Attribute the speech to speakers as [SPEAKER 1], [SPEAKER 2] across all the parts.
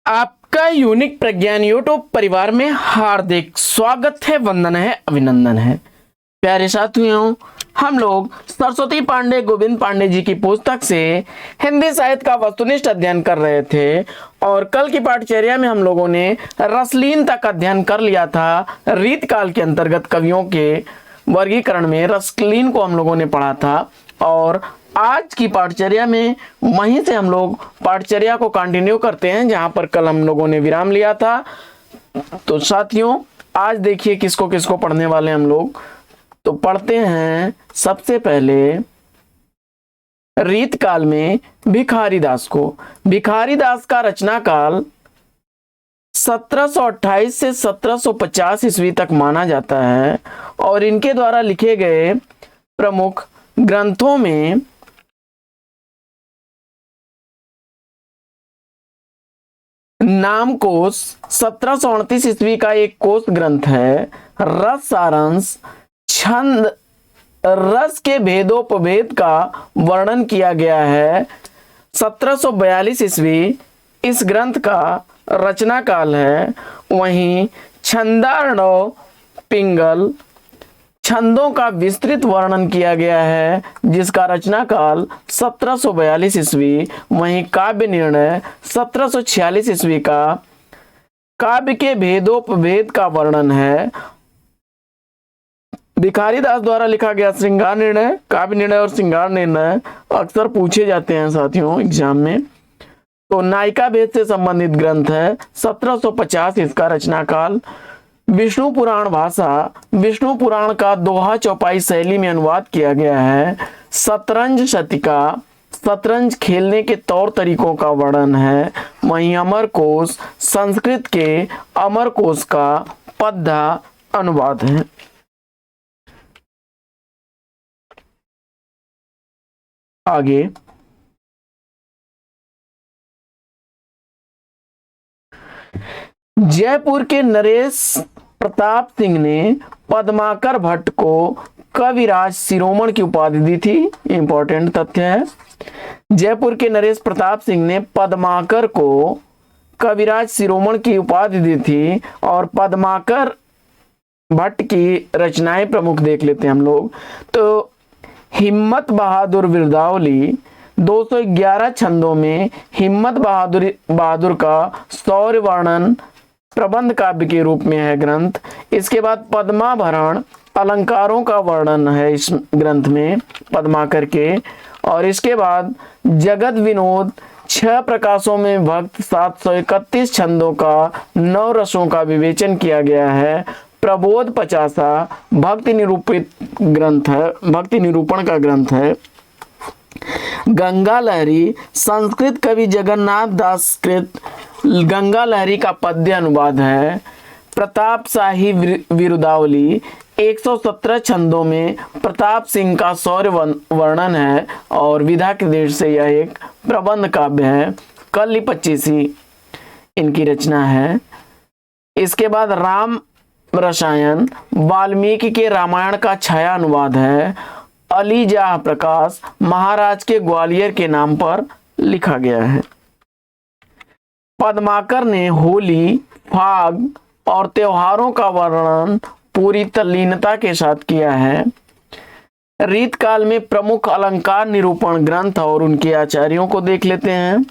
[SPEAKER 1] आपका यूनिक प्रज्ञान यूट्यूब परिवार में हार्दिक स्वागत है, वंदन है, अभिनंदन है। प्यारे साथियों, हम लोग सरस्वती पांडे गोविंद पांडे जी की पुस्तक से हिंदी साहित्य का वस्तुनिष्ठ अध्ययन कर रहे थे और कल की पाठचर्या में हम लोगों ने रसलीनता का अध्ययन कर लिया था। रीतकाल के अंतर्गत कवियों के वर्गीकरण में रसलीन को हम लोगों ने पढ़ा था और आज की पाठचर्या में वहीं से हम लोग पाठचर्या को कंटिन्यू करते हैं जहां पर कल हम लोगों ने विराम लिया था। तो साथियों, आज देखिए किसको किसको पढ़ने वाले हम लोग। तो पढ़ते हैं सबसे पहले रीतकाल में भिखारी दास को। भिखारी दास का रचना काल 1728 से 1750 ईस्वी तक माना जाता है और इनके द्वारा लिखे गए प्रमुख ग्रंथों में नामकोश 1738 ईस्वी का एक कोश ग्रंथ है। रस सारांश, छंद, रस के भेदोपभेद का वर्णन किया गया है। 1742 ईस्वी इस ग्रंथ का रचना काल है। वहीं छंदार्णव पिंगल छंदों का विस्तृत वर्णन किया गया है जिसका रचना काल 1742 ईस्वी। वहीं काव्य निर्णय 1746 ईस्वी का काव्य के भेदोपभेद का वर्णन है। भिखारी दास द्वारा लिखा गया श्रृंगार निर्णय, काव्य निर्णय और श्रृंगार निर्णय अक्सर पूछे जाते हैं साथियों एग्जाम में। तो नायिका भेद से संबंधित ग्रंथ है। 1750 इसका रचना काल। विष्णु पुराण भाषा, विष्णु पुराण का दोहा चौपाई शैली में अनुवाद किया गया है। शतरंज शतिका, शतरंज खेलने के तौर तरीकों का वर्णन है। वहीं अमरकोश संस्कृत के अमरकोश का पद्धा अनुवाद है। आगे जयपुर के नरेश प्रताप सिंह ने पद्माकर भट्ट को कविराज शिरोमणि की उपाधि दी थी। इंपॉर्टेंट तथ्य है। जयपुर के नरेश प्रताप सिंह ने पद्माकर को कविराज शिरोमणि की उपाधि दी थी और पद्माकर भट्ट की रचनाएं प्रमुख देख लेते हैं हम लोग। तो हिम्मत बहादुर बिरदावली 211 छंदों में हिम्मत बहादुर का शौर्य वर्णन प्रबंध काव्य के रूप में है ग्रंथ। इसके बाद पद्माभरण अलंकारों का वर्णन है इस ग्रंथ में पद्माकर के। और इसके बाद जगत विनोद 6 प्रकाशों में भक्त 731 छंदों का 9 रसों का विवेचन किया गया है। प्रबोध 50 भक्ति निरूपित ग्रंथ है, भक्ति निरूपण का ग्रंथ है। गंगा लहरी संस्कृत कवि जगन्नाथ दास कृत गंगा लहरी का पद्य अनुवाद है। प्रताप शाही बिरुदावली 117 छंदों में प्रताप सिंह का शौर्य वर्णन है और विधा के देश से यह एक प्रबंध काव्य है। कल्ली 25 इनकी रचना है। इसके बाद राम रसायन वाल्मीकि के रामायण का छाया अनुवाद है। अलीजाह प्रकाश महाराज के ग्वालियर के नाम पर लिखा गया है। पद्माकर ने होली, फाग और त्योहारों का वर्णन पूरी तल्लीनता के साथ किया है। रीतकाल में प्रमुख अलंकार निरूपण ग्रंथ और उनके आचार्यों को देख लेते हैं।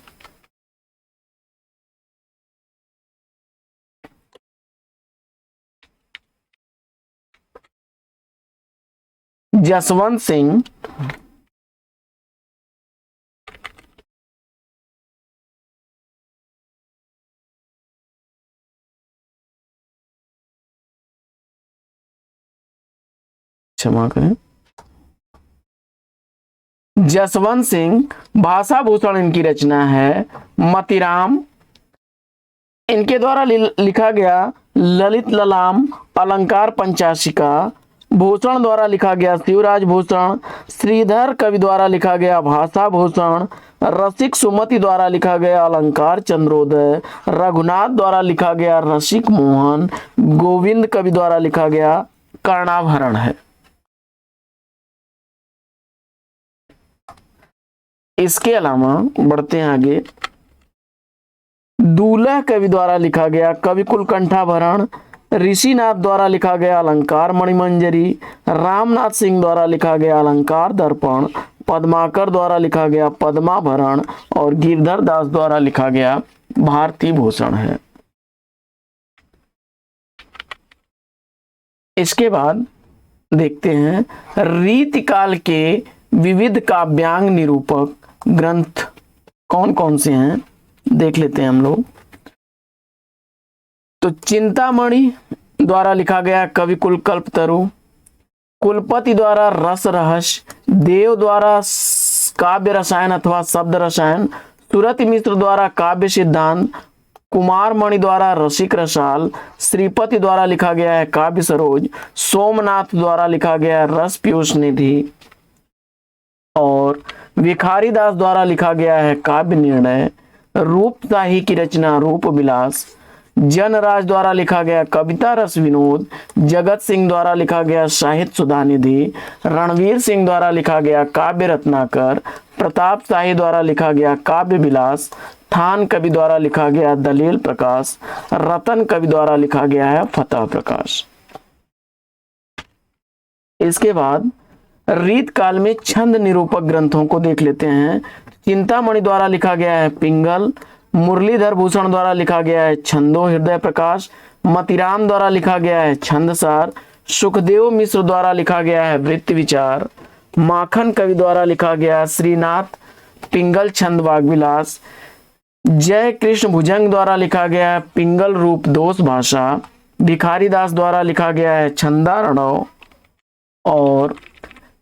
[SPEAKER 1] जसवंत सिंह, क्षमा करें, जसवंत सिंह भाषा भूषण इनकी रचना है। मतिराम इनके द्वारा लिखा गया ललित ललाम अलंकार पंचाशिका। भूषण द्वारा लिखा गया शिवराज भूषण। श्रीधर कवि द्वारा लिखा गया भाषा भूषण। रसिक सुमति द्वारा लिखा गया अलंकार चंद्रोदय। रघुनाथ द्वारा लिखा गया रसिक मोहन। गोविंद कवि द्वारा लिखा गया कर्णाभरण है। इसके अलावा बढ़ते हैं आगे। दूल्हा कवि द्वारा लिखा गया कवि कुलकंठाभरण, ऋषिनाथ द्वारा लिखा गया अलंकार मणिमंजरी, रामनाथ सिंह द्वारा लिखा गया अलंकार दर्पण, पद्माकर द्वारा लिखा गया पद्माभरण और गिरधर दास द्वारा लिखा गया भारती भूषण है। इसके बाद देखते हैं रीतिकाल के विविध काव्यांग निरूपक ग्रंथ कौन कौन से हैं, देख लेते हैं हम लोग। तो चिंतामणि द्वारा लिखा गया कवि कुलकल्पतरु, कुलपति द्वारा रस रहस्य, देव द्वारा काव्य रसायन अथवा शब्द रसायन, सुरति मिश्र द्वारा काव्य सिद्धांत, कुमार मणि द्वारा रसिक रसाल, श्रीपति द्वारा लिखा गया है काव्य सरोज, सोमनाथ द्वारा लिखा गया है रस पीयूष निधि और भिखारी दास द्वारा लिखा गया है काव्य निर्णय, रूपशाही की रचना रूप विलास, जनराज द्वारा लिखा गया कविता रस विनोद, जगत सिंह द्वारा लिखा गया साहित्य सुधा निधि, रणवीर सिंह द्वारा लिखा गया काव्य रत्नाकर, प्रताप शाही द्वारा लिखा गया काव्य विलास, थान कवि द्वारा लिखा गया दलील प्रकाश, रतन कवि द्वारा लिखा गया है फतह प्रकाश। इसके बाद रीत काल में छंद निरूपक ग्रंथों को देख लेते हैं। चिंतामणि द्वारा लिखा गया है पिंगल, मुरलीधर भूषण द्वारा लिखा गया है छंदो हृदय प्रकाश, मतिराम द्वारा लिखा गया है छंदसार, सुखदेव मिश्र द्वारा लिखा गया है वृत्ति विचार, माखन कवि द्वारा लिखा गया है श्रीनाथ पिंगल छंद वाग्विलास, जय कृष्ण भुजंग द्वारा लिखा गया है पिंगल रूप दोष भाषा, भिखारी दास द्वारा लिखा गया है छंदारणव और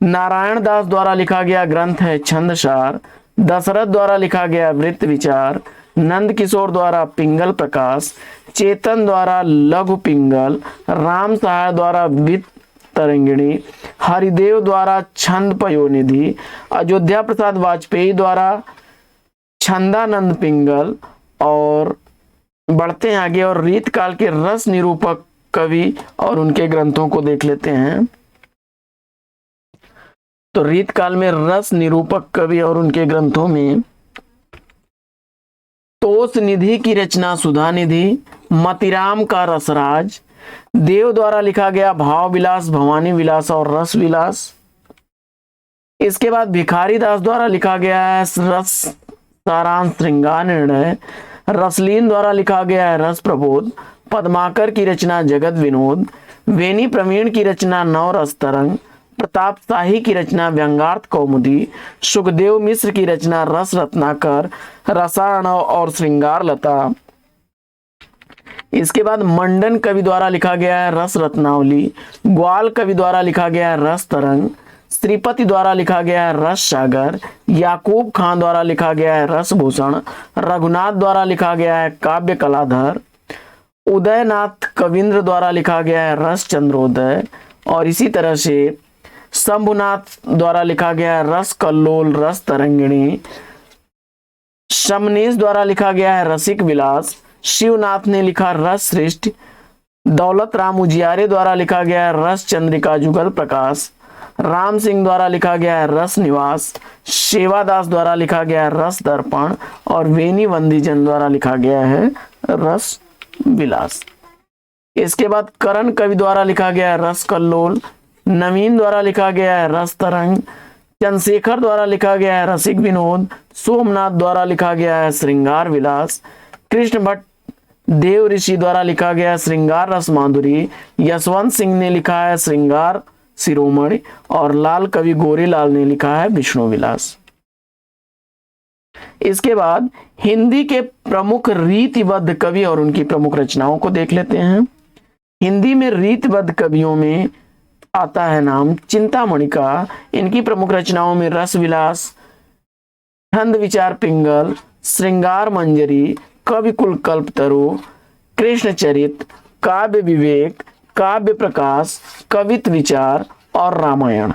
[SPEAKER 1] नारायण दास द्वारा लिखा गया ग्रंथ है छंदसार, दशरथ द्वारा लिखा गया वृत्त विचार, नंद किशोर द्वारा पिंगल प्रकाश, चेतन द्वारा लघु पिंगल, राम सहाय द्वारा वित्त तरंगिणी, हरिदेव द्वारा छंद पयोनिधि, अयोध्या प्रसाद वाजपेयी द्वारा छंदानंद पिंगल। और बढ़ते हैं आगे और रीत काल के रस निरूपक कवि और उनके ग्रंथों को देख लेते हैं। तो रीत काल में रस निरूपक कवि और उनके ग्रंथों में तोष निधि की रचना सुधा निधि, मतिराम का रसराज, देव द्वारा लिखा गया भाव विलास भवानी विलास और रस विलास। इसके बाद भिखारी दास द्वारा लिखा गया है रस सारांश श्रृंगार निर्णय, रसलीन द्वारा लिखा गया है रस प्रबोध, पद्माकर की रचना जगत विनोद, वेनी प्रवीण की रचना नव रस तरंग, प्रताप शाही की रचना व्यंगार्थ कौमुदी, सुखदेव मिश्र की रचना रस रत्नाकर, रसार्णव और श्रृंगार लता। इसके बाद मंडन कवि द्वारा लिखा गया है रस रत्नावली, ग्वाल कवि द्वारा लिखा गया है रस तरंग, श्रीपति द्वारा लिखा गया है रस सागर, याकूब खान द्वारा लिखा गया है रस भूषण, रघुनाथ द्वारा लिखा गया है काव्य कलाधर, उदयनाथ कविंद्र द्वारा लिखा गया है रस चंद्रोदय और इसी तरह से शंभुनाथ द्वारा लिखा गया है रस कल्लोल रस तरंगिणी, शमनेश द्वारा लिखा गया है रसिक विलास, शिवनाथ ने लिखा रस श्रेष्ठ, दौलत राम उजियारे द्वारा लिखा गया है रस चंद्रिका जुगल प्रकाश, राम सिंह द्वारा लिखा गया है रस निवास, शेवादास द्वारा लिखा गया है रस दर्पण और वेनी वंदीजन द्वारा लिखा गया है रस विलास। इसके बाद करण कवि द्वारा लिखा गया है रस कल्लोल, नवीन द्वारा लिखा गया है रस तरंग, चंद्रशेखर द्वारा लिखा गया है रसिक विनोद, सोमनाथ द्वारा लिखा गया है श्रृंगार विलास, कृष्ण भट्ट देव ऋषि द्वारा लिखा गया है श्रृंगार रस माधुरी, यशवंत सिंह ने लिखा है श्रृंगार शिरोमणि और लाल कवि गोरीलाल ने लिखा है विष्णु विलास। इसके बाद हिंदी के प्रमुख रीतिबद्ध कवि और उनकी प्रमुख रचनाओं को देख लेते हैं। हिंदी में रीतिबद्ध कवियों में आता है नाम चिंतामणि का। इनकी प्रमुख रचनाओं में रस विलास, छंद विचार पिंगल, श्रृंगार मंजरी, कवि कुलकल्पतरु, कृष्ण चरित, काव्य विवेक, काव्य प्रकाश, कवित विचार और रामायण।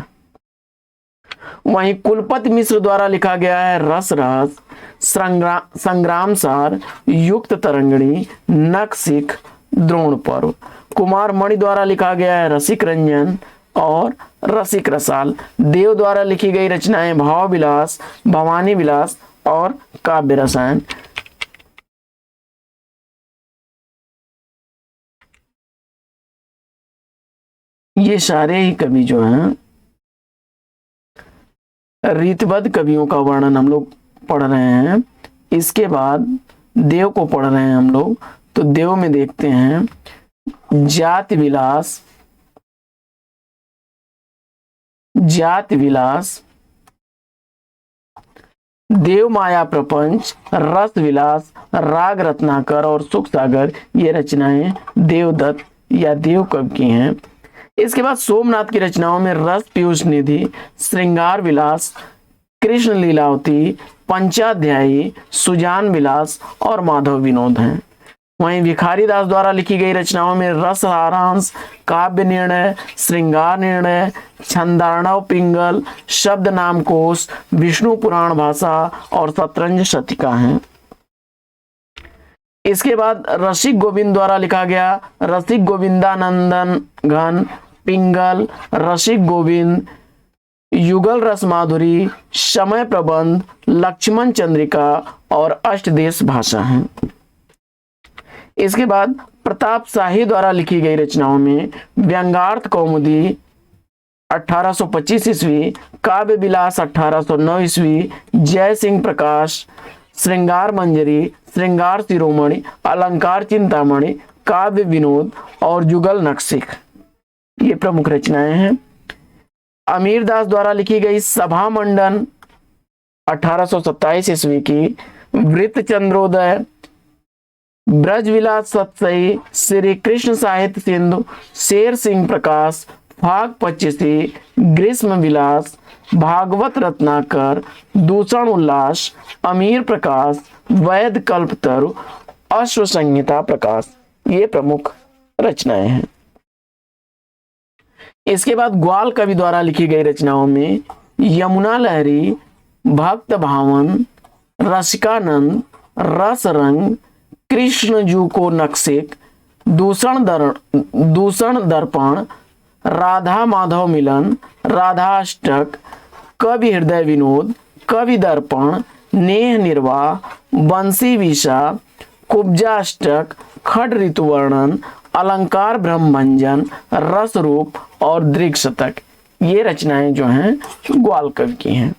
[SPEAKER 1] वहीं कुलपति मिश्र द्वारा लिखा गया है रस रहस्य, संग्राम सार, युक्त तरंगिणी, नखशिख, द्रोण पर्व। कुमार मणि द्वारा लिखा गया है रसिक रंजन और रसिक रसाल। देव द्वारा लिखी गई रचनाएं भाव विलास, भवानी विलास और काव्य रसायन। ये सारे ही कवि जो हैं रीतबद्ध कवियों का वर्णन हम लोग पढ़ रहे हैं। इसके बाद देव को पढ़ रहे हैं हम लोग। तो देव में देखते हैं जाति विलास, जाति विलास, देव माया प्रपंच, रस विलास, राग रत्नाकर और सुख सागर, ये रचनाएं देवदत्त या देव कवि की हैं। इसके बाद सोमनाथ की रचनाओं में रस पीयूष निधि, श्रृंगार विलास, कृष्ण लीलावती, पंचाध्यायी, सुजान विलास और माधव विनोद हैं। वहीं भिखारी दास द्वारा लिखी गई रचनाओं में रस सारांश, काव्य निर्णय, श्रृंगार निर्णय, छंदार्णव पिंगल, शब्द नामकोश, विष्णु पुराण भाषा और शतरंज शतिका हैं। इसके बाद रसिक गोविंद द्वारा लिखा गया रसिक गोविंदानंदन घन, पिंगल, रसिक गोविंद, युगल रस माधुरी, समय प्रबंध, लक्ष्मण चंद्रिका और अष्टदेश भाषा हैं। इसके बाद प्रताप शाही द्वारा लिखी गई रचनाओं में व्यंगार्थ कौमुदी 1825 ईस्वी, काव्य विलास 1809 ईस्वी, जय सिंह प्रकाश, श्रृंगार मंजरी, श्रृंगार शिरोमणि, अलंकार चिंतामणि, काव्य विनोद और युगल नक्शिक, ये प्रमुख रचनाएं हैं। अमीर दास द्वारा लिखी गई सभा मंडन 1827 ईस्वी की, वृत्त चंद्रोदय, ब्रजविलास सतसई, श्री कृष्ण साहित्य सिंधु, शेर सिंह प्रकाश, फाग पच्चीसी, ग्रीष्म विलास, भागवत रत्नाकर, दूषण उल्लास, अमीर प्रकाश, वैद कल्पतरु, अश्व संहिता प्रकाश, ये प्रमुख रचनाएं हैं। इसके बाद ग्वाल कवि द्वारा लिखी गई रचनाओं में यमुना लहरी, भक्त भावन, रसिकानंद, रस रंग, कृष्ण जू को नक्शिक, दूषण दर्पण, राधा माधव मिलन, राधा अष्टक, कवि हृदय विनोद, कवि दर्पण, नेह निर्वाह, बंसी विशा, कुब्जा अष्टक, खड ऋतु वर्णन, अलंकार ब्रह्मभंजन, रस रूप और दृग शतक, ये रचनाएं जो हैं ग्वाल कवि की हैं।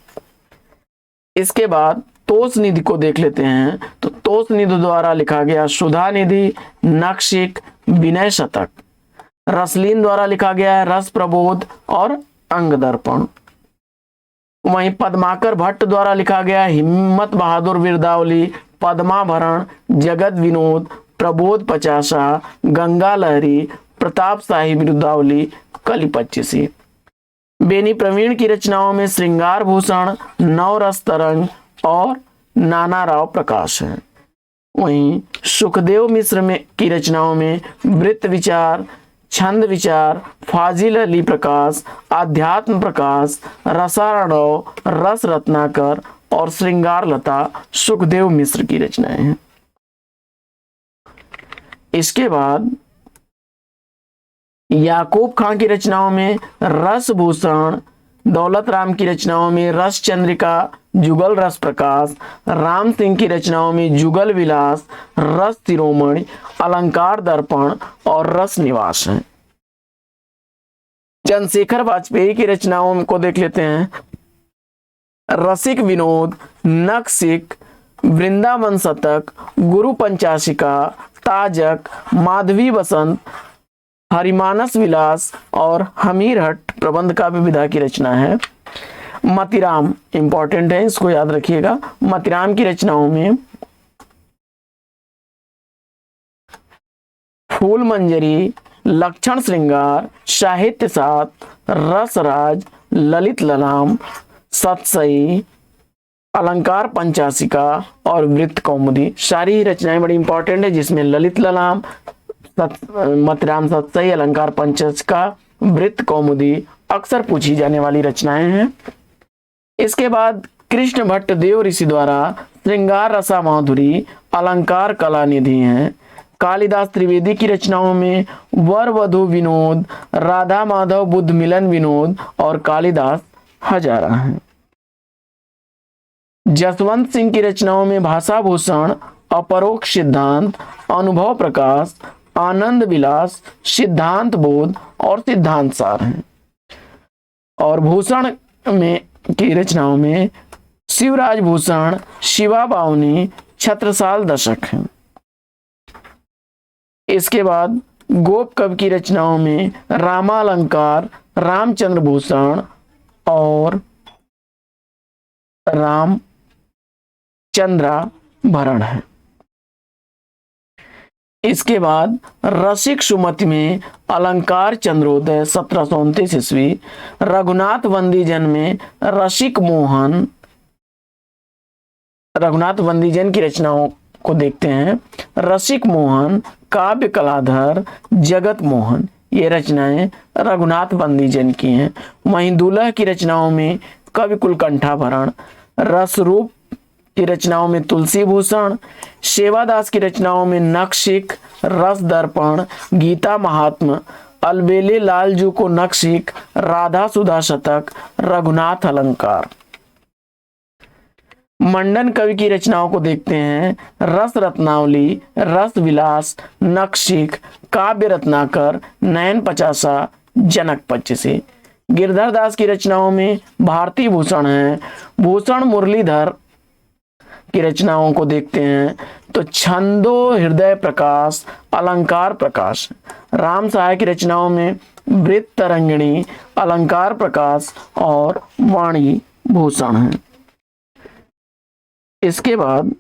[SPEAKER 1] इसके बाद तोष निधि को देख लेते हैं। तो तोष निधि द्वारा लिखा गया सुधा निधि, नक्शिक, विनय शतक। रसलीन द्वारा लिखा गया है रस प्रबोध और अंग दर्पण। वहीं पद्माकर भट्ट द्वारा लिखा गया हिम्मत बहादुर विरदावली, पद्माभरण, जगत विनोद, प्रबोध पचासा, गंगा लहरी, प्रताप शाही विरुद्धावली, कली पच्चीसी। बेनी प्रवीण की रचनाओं में श्रृंगार भूषण, नवरस तरंग और नाना राव प्रकाश है। वहीं सुखदेव मिश्र में की रचनाओं में वृत्त विचार, छंद विचार, फाजिल अली प्रकाश, आध्यात्म प्रकाश, रसारणव, रस रत्नाकर और श्रृंगार लता सुखदेव मिश्र की रचनाएं हैं। इसके बाद याकूब खां की रचनाओं में रस भूषण, दौलत राम की रचनाओं में रस चंद्रिका, जुगल रस प्रकाश, राम सिंह की रचनाओं में जुगल विलास, रस शिरोमणि, अलंकार दर्पण और रस निवास है। चंद्रशेखर वाजपेयी की रचनाओं को देख लेते हैं। रसिक विनोद, नक्शिक, वृंदावन शतक, गुरु पंचाशिका, ताजक, माधवी बसंत, हरिमानस विलास और हमीरहट प्रबंध काव्य विधा की रचना है। मतिराम इंपॉर्टेंट है, इसको याद रखिएगा। मतिराम की रचनाओं में फूल मंजरी, लक्षण श्रृंगार, साहित्य सात, रसराज, ललित ललाम, सतसई, अलंकार पंचाशिका और वृत्त कौमुदी, सारी ही रचनाएं बड़ी इंपॉर्टेंट है, जिसमें ललित ललाम, मतिराम, सतसई, अलंकार पंचाशिका, वृत्त कौमुदी अक्सर पूछी जाने वाली रचनाएं हैं। इसके बाद कृष्ण भट्ट देव ऋषि द्वारा श्रृंगार रसा माधुरी, अलंकार कला निधि हैं। कालिदास त्रिवेदी की रचनाओं में वर वधु विनोद, राधा माधव बुद्ध मिलन विनोद और कालिदास हजारा हैं। जसवंत सिंह की रचनाओं में भाषा भूषण, अपरोक्ष सिद्धांत, अनुभव प्रकाश, आनंद विलास, सिद्धांत बोध और सिद्धांत सार हैं। और भूषण में की रचनाओं में शिवराज भूषण, शिवा बावनी, छत्रसाल दशक हैं। इसके बाद गोप कवि की रचनाओं में रामालंकार, रामचंद्र भूषण और रामचंद्राभरण है। इसके बाद रसिक सुमति में अलंकार चंद्रोदय 1729 ईस्वी, रघुनाथ वंदीजन में रघुनाथ वंदीजन की रचनाओं को देखते हैं। रसिक मोहन, काव्य कलाधर, जगत मोहन, ये रचनाएं रघुनाथ वंदीजन की हैं। वहीं दुलह की रचनाओं में कवि कुलकंठाभरण, रसरूप की रचनाओं में तुलसी भूषण, सेवादास की रचनाओं में नखशिख, रस दर्पण, गीता महात्म, अलबेले लालजू को नखशिख, राधा सुधा शतक, रघुनाथ अलंकार। मंडन कवि की रचनाओं को देखते हैं। रस रत्नावली, रस विलास, नखशिख, काव्य रत्नाकर, नयन पचासा, जनक पच्चीसी। गिरधर दास की रचनाओं में भारती भूषण है। भूषण मुरलीधर की रचनाओं को देखते हैं तो छंदो हृदय प्रकाश, अलंकार प्रकाश। राम सहाय की रचनाओं में वृत्त तरंगिणी, अलंकार प्रकाश और वाणी भूषण है। इसके बाद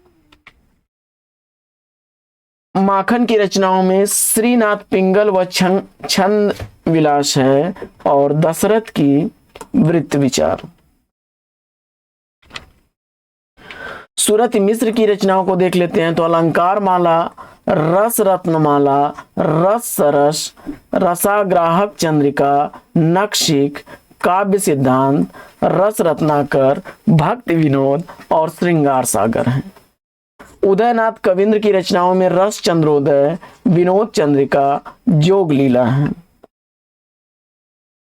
[SPEAKER 1] माखन की रचनाओं में श्रीनाथ पिंगल व छंद विलास है और दशरथ की वृत्त विचार। सूरत मिश्र की रचनाओं को देख लेते हैं तो अलंकार माला, रस रत्नमाला, रस सरस, रसाग्राहक चंद्रिका, नखशिख, काव्य सिद्धांत, रस रत्नाकर, भक्ति विनोद और श्रृंगार सागर हैं। उदयनाथ कविंद्र की रचनाओं में रस चंद्रोदय, विनोद चंद्रिका, जोग लीला है।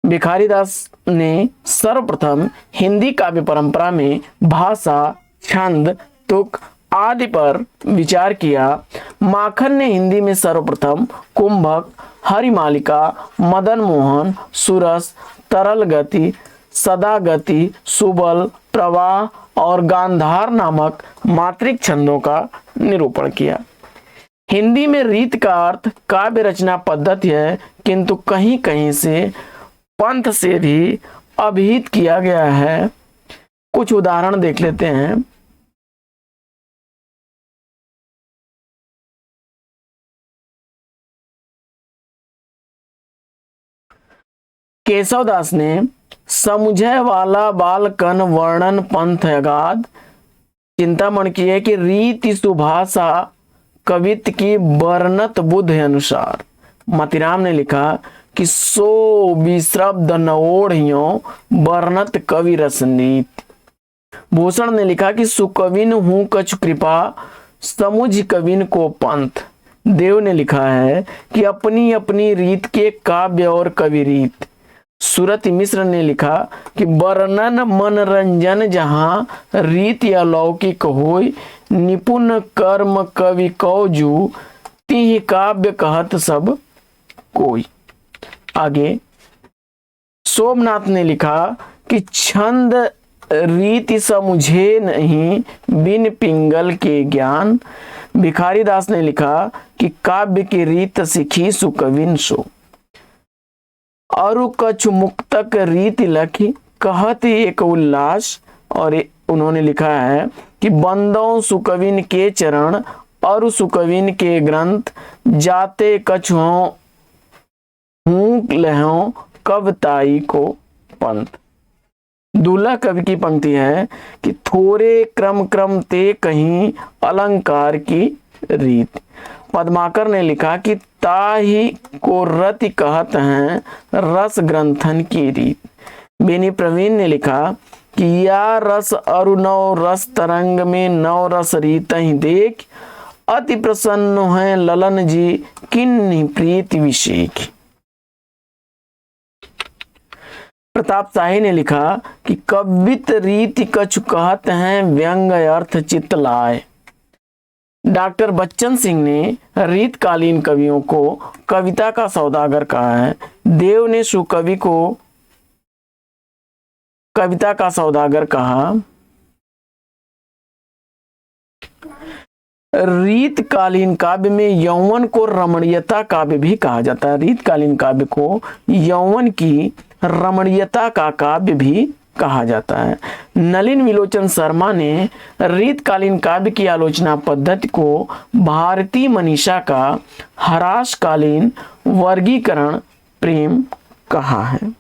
[SPEAKER 1] भिखारी दास ने सर्वप्रथम हिंदी काव्य परंपरा में भाषा, छंद, तुक आदि पर विचार किया। माखन ने हिंदी में सर्वप्रथम कुंभक, हरिमालिका, मदन मोहन, सुरस, तरल गति, सदा गति, सुबल, प्रवाह और गांधार नामक मात्रिक छंदों का निरूपण किया। हिंदी में रीत का अर्थ काव्य रचना पद्धति है, किंतु कहीं कहीं से पंथ से भी अभिहित किया गया है। कुछ उदाहरण देख लेते हैं। केशवदास ने समुझय वाला बालकन वर्णन पंथ अगाध, चिंतामण की है कि रीति सुभाषा कवित की वर्णत बुद्ध अनुसार। मतिराम ने लिखा कि सो विश्रब्द नओढ़ियों वर्णत कवि रसनीत। भूषण ने लिखा कि सुकविन हूं कछु कृपा समुझ कविन को पंथ। देव ने लिखा है कि अपनी अपनी रीत के काव्य और कवि रीत। सूरत मिश्र ने लिखा कि वर्णन मनरंजन जहां रीत या लौकिक होय, निपुण कर्म कवि कौजू तिहि काव्य कहत सब कोई। आगे सोमनाथ ने लिखा कि छंद रीति समुझे नहीं बिन पिंगल के ज्ञान। भिखारी दास ने लिखा कि काव्य की रीत सिखी सुकविन सो। अरु कछु मुक्तक रीति लखी कहत एक उल्लास। और उन्होंने लिखा है कि बंदों सुकविन के चरण और सुकविन के ग्रंथ जाते कछु हूं लहों कवताई को पंथ। दूल्हा कवि की पंक्ति है कि थोरे क्रम क्रम ते कहीं अलंकार की रीत। पद्माकर ने लिखा कि ताही को रति कहत हैं रस ग्रंथन की रीत। बेनी प्रवीण ने लिखा कि या रस अरु नौ रस तरंग में नौ रस रीत ही देख, अति प्रसन्न है ललन जी किन्नी प्रीति विशेख। प्रताप शाही ने लिखा कि कवित रीति कछु कहत हैं व्यंग अर्थ चित्त लाए। डॉक्टर बच्चन सिंह ने रीतकालीन कवियों को कविता का सौदागर कहा है। देव ने सुकवि को कविता का सौदागर कहा। रीतकालीन काव्य में यौवन को रमणीयता काव्य भी कहा जाता है। रीतकालीन काव्य को यौवन की रमणीयता का काव्य भी कहा जाता है। नलिन विलोचन शर्मा ने रीतकालीन काव्य की आलोचना पद्धति को भारतीय मनीषा का ह्रासकालीन वर्गीकरण प्रेम कहा है।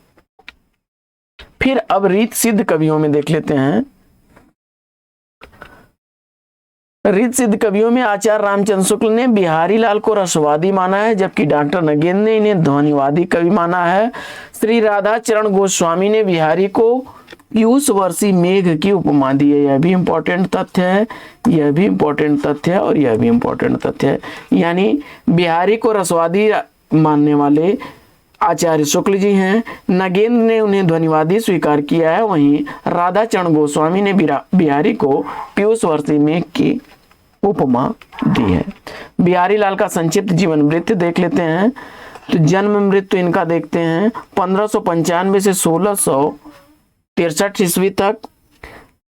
[SPEAKER 1] फिर अब रीत सिद्ध कवियों में देख लेते हैं। रीत सिद्ध कवियों में आचार्य रामचंद्र शुक्ल ने बिहारी लाल को रसवादी माना है, जबकि डॉक्टर नगेंद्र ने इन्हें ध्वनिवादी कवि माना है। श्री राधा चरण गोस्वामी ने बिहारी को पीयूष वर्षी मेघ की उपमा दी है। यह भी इंपॉर्टेंट तथ्य है, यह भी इंपॉर्टेंट तथ्य है और यह भी इंपॉर्टेंट तथ्य है। यानी बिहारी को रसवादी मानने वाले आचार्य शुक्ल जी हैं, नगेंद्र ने उन्हें ध्वनिवादी स्वीकार किया है, वहीं राधा चरण गोस्वामी ने बिहारी को पीयूष वर्षी मेघ की उपमा दी है। बिहारी लाल का संक्षिप्त जीवन वृत्त देख लेते हैं। तो जन्म मृत्यु इनका देखते हैं। 1595 से 1663 ईस्वी तक।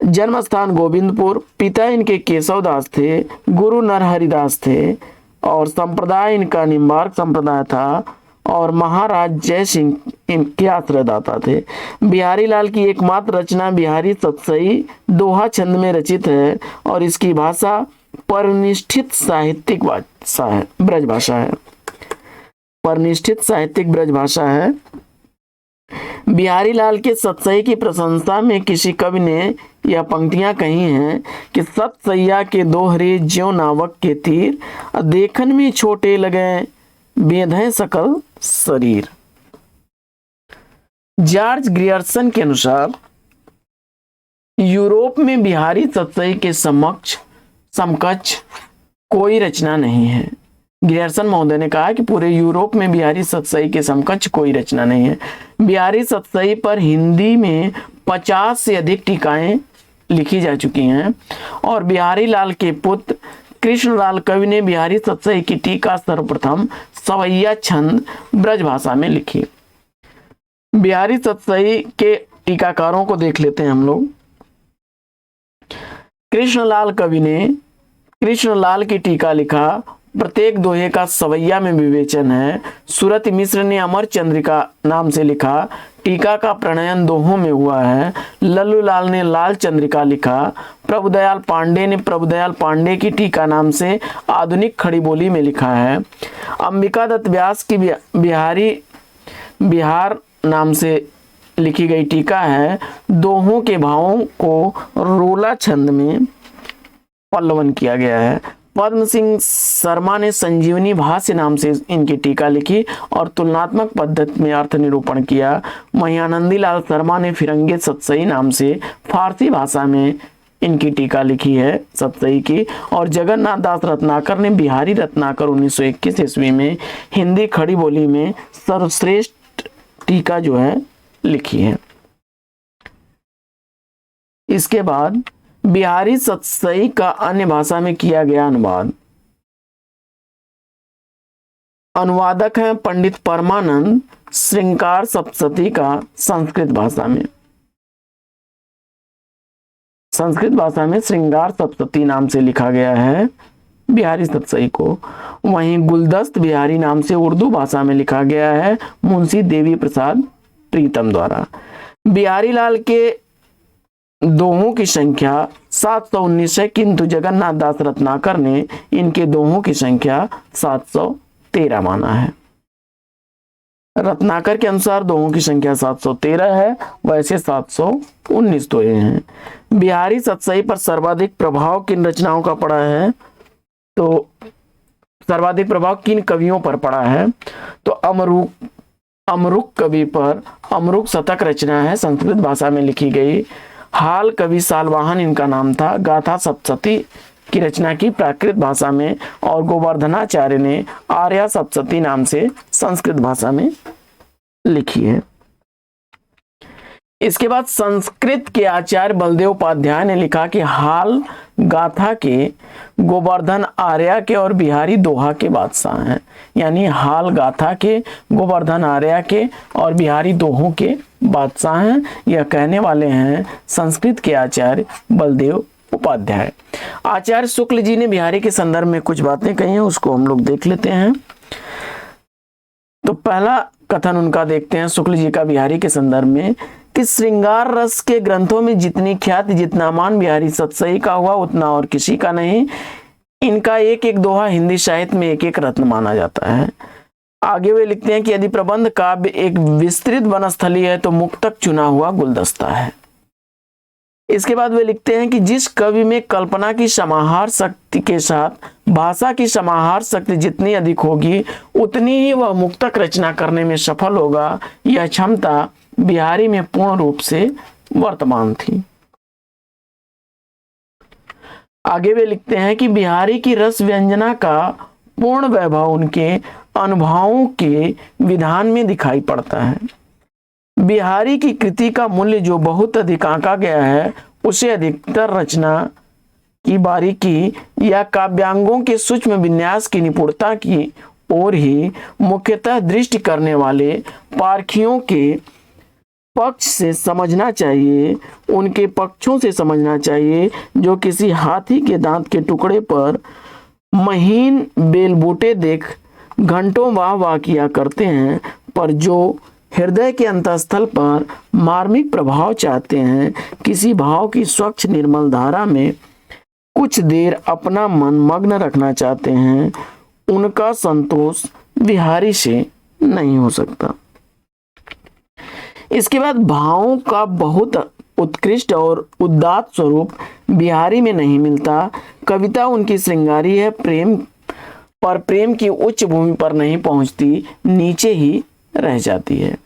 [SPEAKER 1] जन्म स्थान गोविंदपुर। पिता इनके केशवदास थे, गुरु नरहरिदास थे और संप्रदाय इनका निम्बार्क संप्रदाय था और महाराज जय सिंह इनके आश्रयदाता थे। बिहारी लाल की एकमात्र रचना बिहारी सतसई दोहा छंद में रचित है और इसकी भाषा परिनिष्ठित साहित्यिक भाषा है, ब्रज भाषा है। परिनिष्ठित साहित्यिक ब्रज भाषा है। बिहारी लाल के सतसई की प्रशंसा में किसी कवि ने यह पंक्तियां कही हैं कि सतसैया के दोहरे ज्यों नावक के तीर, देखन में छोटे लगे बेधे सकल शरीर। जॉर्ज ग्रियर्सन के अनुसार यूरोप में बिहारी सतसई के समकक्ष कोई रचना नहीं है। ग्रियर्सन महोदय ने कहा कि पूरे यूरोप में बिहारी सतसई के समकक्ष कोई रचना नहीं है। बिहारी सतसई पर हिंदी में 50 से अधिक टीकाएं लिखी जा चुकी हैं और बिहारी लाल के पुत्र कृष्णलाल कवि ने बिहारी सतसई की टीका सर्वप्रथम सवैया छंद ब्रज भाषा में लिखी। बिहारी सतसई के टीकाकारों को देख लेते हैं हम लोग। कृष्णलाल कवि ने कृष्णलाल की टीका लिखा। प्रत्येक दोहे का सवैया में विवेचन है। सूरत मिश्र ने अमर चंद्रिका नाम से लिखा। टीका का प्रणयन दोहों में हुआ है। लल्लू लाल ने लाल चंद्रिका लिखा। प्रभुदयाल पांडे ने प्रभुदयाल पांडे की टीका नाम से आधुनिक खड़ी बोली में लिखा है। अंबिका दत्त व्यास की बिहार नाम से लिखी गई टीका है। दोहों के भावों को रोला छंद में पल्लवन किया गया है। पद्म सिंह शर्मा ने संजीवनी भाष्य नाम से इनकी टीका लिखी और तुलनात्मक पद्धति में अर्थ निरूपण किया। वहीं आनंदी लाल शर्मा ने फिरंगे सतसई नाम से फारसी भाषा में इनकी टीका लिखी है सतसई की। और जगन्नाथ दास रत्नाकर ने बिहारी रत्नाकर 1921 ईस्वी में हिंदी खड़ी बोली में सर्वश्रेष्ठ टीका जो है लिखी है। इसके बाद बिहारी सतसई का अन्य भाषा में किया गया अनुवाद। अनुवादक हैं पंडित परमानंद। श्रृंगार सप्तशती का संस्कृत भाषा में श्रृंगार सप्तशती नाम से लिखा गया है बिहारी सतसई को। वहीं गुलदस्त बिहारी नाम से उर्दू भाषा में लिखा गया है मुंशी देवी प्रसाद प्रीतम द्वारा। बिहारी लाल के दोहों की संख्या 719 है, किंतु जगन्नाथ दास रत्नाकर ने इनके दोहों की संख्या 713 माना है। रत्नाकर के अनुसार दोहों की संख्या 713 है, वैसे 719 दोहे हैं। बिहारी सतसई पर सर्वाधिक प्रभाव किन रचनाओं का पड़ा है? तो सर्वाधिक प्रभाव किन कवियों पर पड़ा है? तो अमरुक कवि पर अमरुक शतक रचना है, संस्कृत भाषा में लिखी गई। हाल कवि सालवाहन इनका नाम था। गाथा सप्तशती की रचना की प्राकृत भाषा में और गोवर्धनाचार्य ने आर्या सप्तशती नाम से संस्कृत भाषा में लिखी है। इसके बाद संस्कृत के आचार्य बलदेव उपाध्याय ने लिखा कि हाल गाथा के गोवर्धन आर्या के और बिहारी दोहा के बादशाह हैं। यानी हाल गाथा के, गोवर्धन आर्या के और बिहारी दोहों के बादशाह हैं। यह कहने वाले हैं संस्कृत के आचार्य बलदेव उपाध्याय। आचार्य शुक्ल जी ने बिहारी के संदर्भ में कुछ बातें कही हैं, उसको हम लोग देख लेते हैं। तो पहला कथन उनका देखते हैं शुक्ल जी का बिहारी के संदर्भ में कि श्रृंगार रस के ग्रंथों में जितनी ख्याति जितना मान बिहारी सतसई का हुआ उतना और किसी का नहीं। इनका एक एक दोहा हिंदी साहित्य में एक एक रत्न माना जाता है। आगे वे लिखते हैं कि यदि प्रबंध काव्य एक विस्तृत वनस्थली है तो मुक्तक चुना हुआ गुलदस्ता है। इसके बाद वे लिखते हैं कि जिस कवि में कल्पना की समाहार शक्ति के साथ भाषा की समाहार शक्ति जितनी अधिक होगी उतनी ही वह मुक्तक रचना करने में सफल होगा। यह क्षमता बिहारी में पूर्ण रूप से वर्तमान थी। आगे वे लिखते हैं कि बिहारी की रस व्यंजना का पूर्ण वैभव उनके अनुभवों के विधान में दिखाई पड़ता है। बिहारी की कृति का मूल्य जो बहुत अधिक आंका गया है उसे अधिकतर रचना की बारीकी या काव्यांगों के सूक्ष्म विन्यास की निपुणता की ओर ही मुख्यतः दृष्टि करने वाले पारखियों के पक्ष से समझना चाहिए, उनके पक्षों से समझना चाहिए जो किसी हाथी के दांत के टुकड़े पर महीन बेलबूटे देख घंटों वाह वाह किया करते हैं, पर जो हृदय के अंतःस्थल पर मार्मिक प्रभाव चाहते हैं, किसी भाव की स्वच्छ निर्मल धारा में कुछ देर अपना मन मग्न रखना चाहते हैं, उनका संतोष बिहारी से नहीं हो सकता। इसके बाद भावों का बहुत उत्कृष्ट और उदात्त स्वरूप बिहारी में नहीं मिलता। कविता उनकी श्रृंगारी है, प्रेम की उच्च भूमि पर नहीं पहुंचती, नीचे ही रह जाती है।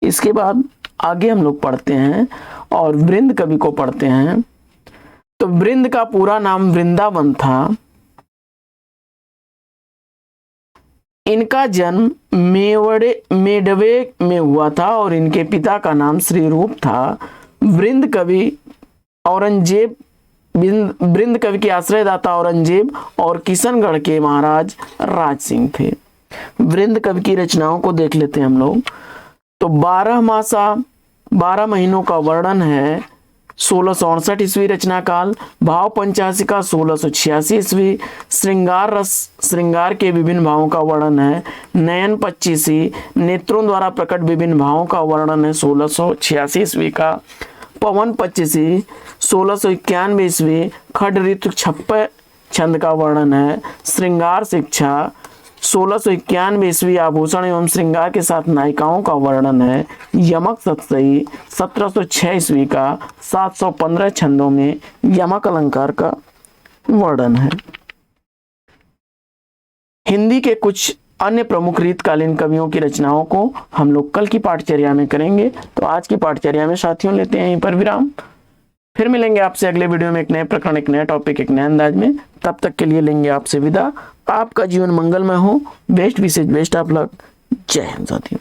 [SPEAKER 1] इसके बाद आगे हम लोग पढ़ते हैं और वृंद कवि को पढ़ते हैं। तो वृंद का पूरा नाम वृंदावन था। इनका जन्म मेडवे में हुआ था और इनके पिता का नाम श्री रूप था। वृंद कवि के आश्रयदाता औरंगजेब और किशनगढ़ के महाराज राज सिंह थे। वृंद कवि की रचनाओं को देख लेते हैं हम लोग। तो 12 महीनों का वर्णन है 1668 ईस्वी रचना काल, भाव पंचाशिका 1686 ईस्वी, श्रृंगार रस श्रृंगार के विभिन्न भावों का वर्णन है, नयन 25, नेत्रों द्वारा प्रकट विभिन्न भावों का वर्णन है 1686 ईस्वी का, पवन 25 1691 ईस्वी, खड ऋतु 56 छंद का वर्णन है, श्रृंगार शिक्षा 1691 ईस्वी, आभूषण एवं श्रृंगार के साथ नायिकाओं का वर्णन है, यमक सतसई 1706 ईस्वी का, 715 छंदों में यमक अलंकार का वर्णन है। हिंदी के कुछ अन्य प्रमुख रीतकालीन कवियों की रचनाओं को हम लोग कल की पाठचर्या में करेंगे। तो आज की पाठचर्या में साथियों लेते हैं यहीं पर विराम। फिर मिलेंगे आपसे अगले वीडियो में एक नए प्रकरण, एक नया टॉपिक, एक नए अंदाज में। तब तक के लिए लेंगे आपसे विदा। आपका जीवन मंगलमय हो। बेस्ट विशेष बेस्ट ऑफ लक। जय हिंद साथियों।